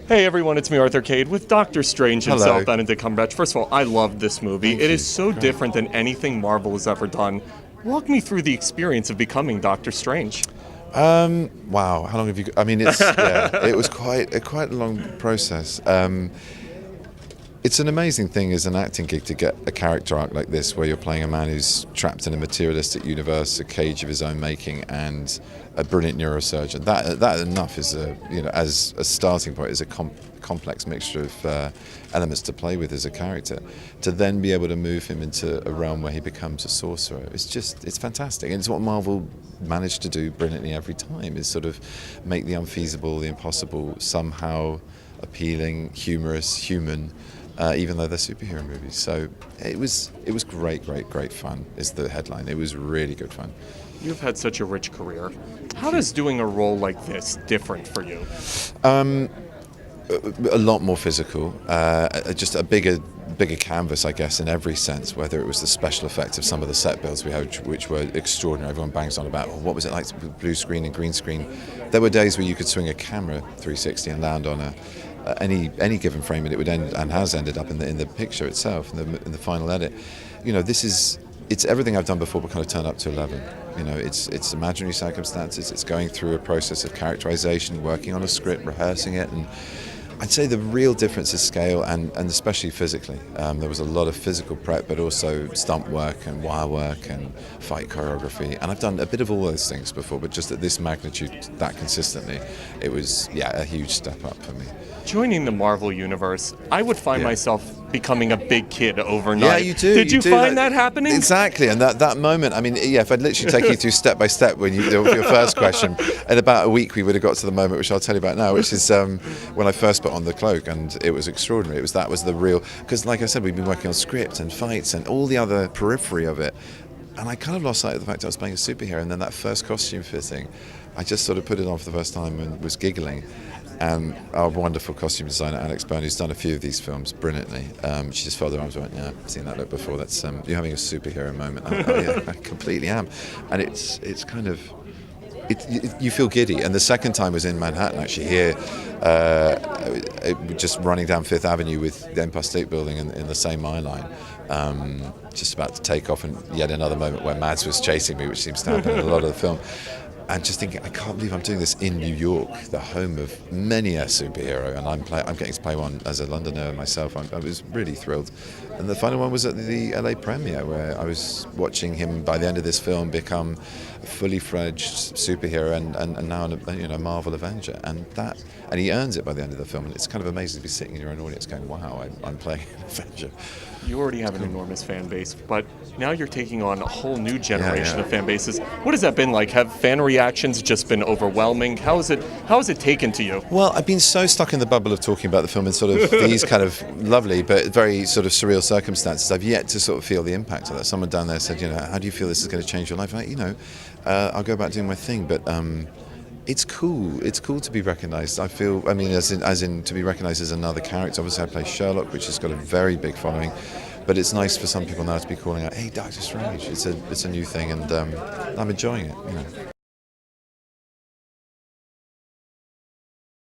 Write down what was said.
Hey everyone, it's me, Arthur Kade, with Doctor Strange himself, Hello. Benedict Cumberbatch. First of all, I love this movie. It is so different than anything Marvel has ever done. Walk me through the experience of becoming Doctor Strange. Wow, how long have you? I mean, it was quite a long process. It's an amazing thing as an acting gig to get a character arc like this, where you're playing a man who's trapped in a materialistic universe, a cage of his own making, and a brilliant neurosurgeon. That enough is as a starting point, is a complex mixture of elements to play with as a character. To then be able to move him into a realm where he becomes a sorcerer, it's fantastic. And it's what Marvel managed to do brilliantly every time, is sort of make the unfeasible, the impossible, somehow appealing, humorous, human. Even though they're superhero movies. So it was great fun is the headline. It was really good fun. You've had such a rich career. How does doing a role like this different for you? A lot more physical, just a bigger canvas, I guess, in every sense, whether it was the special effects of some of the set builds we had, which were extraordinary. Everyone bangs on about, what was it like to blue screen and green screen? There were days where you could swing a camera 360 and land on any given frame, and it would end, and has ended up in the picture itself, in the final edit. You know, it's everything I've done before, but kind of turned up to 11. You know, it's imaginary circumstances. It's going through a process of characterization, working on a script, rehearsing it, and I'd say the real difference is scale, and especially physically. There was a lot of physical prep, but also stunt work and wire work and fight choreography. And I've done a bit of all those things before, but just at this magnitude, that consistently, it was, a huge step up for me. Joining the Marvel Universe, I would find myself becoming a big kid overnight. Yeah, you do. Did you find that happening? Exactly, and that moment, I mean, if I'd literally take you through step by step when your first question, in about a week we would have got to the moment which I'll tell you about now, which is when I first put on the cloak, and it was extraordinary. That was the real, because like I said, we've been working on script and fights and all the other periphery of it, and I kind of lost sight of the fact I was playing a superhero. And then that first costume fitting, I just sort of put it on for the first time and was giggling. Our wonderful costume designer Alex Byrne, who's done a few of these films brilliantly, she just folded her arms and went, "Yeah, I've seen that look before. That's you're having a superhero moment." Oh yeah, I completely am. And it's kind of, you feel giddy. And the second time was in Manhattan, actually, here, just running down Fifth Avenue with the Empire State Building in the same eye line, just about to take off, and yet another moment where Mads was chasing me, which seems to happen in a lot of the film. And just thinking, I can't believe I'm doing this in New York, the home of many a superhero, and I'm getting to play one as a Londoner myself. I was really thrilled. And the final one was at the LA premiere, where I was watching him, by the end of this film, become a fully fledged superhero and now a Marvel Avenger. And he earns it by the end of the film. And it's kind of amazing to be sitting in your own audience going, wow, I'm playing an Avenger. You already have an enormous fan base, but now you're taking on a whole new generation of fan bases. What has that been like? Have fan reactions just been overwhelming? How has it taken to you? Well, I've been so stuck in the bubble of talking about the film in sort of these kind of lovely but very sort of surreal circumstances. I've yet to sort of feel the impact of that. Someone down there said, how do you feel this is going to change your life? I'll go about doing my thing, but it's cool. It's cool to be recognised. I feel, as in to be recognised as another character. Obviously, I play Sherlock, which has got a very big following, but it's nice for some people now to be calling out, "Hey, Doctor Strange." It's a new thing, and I'm enjoying it.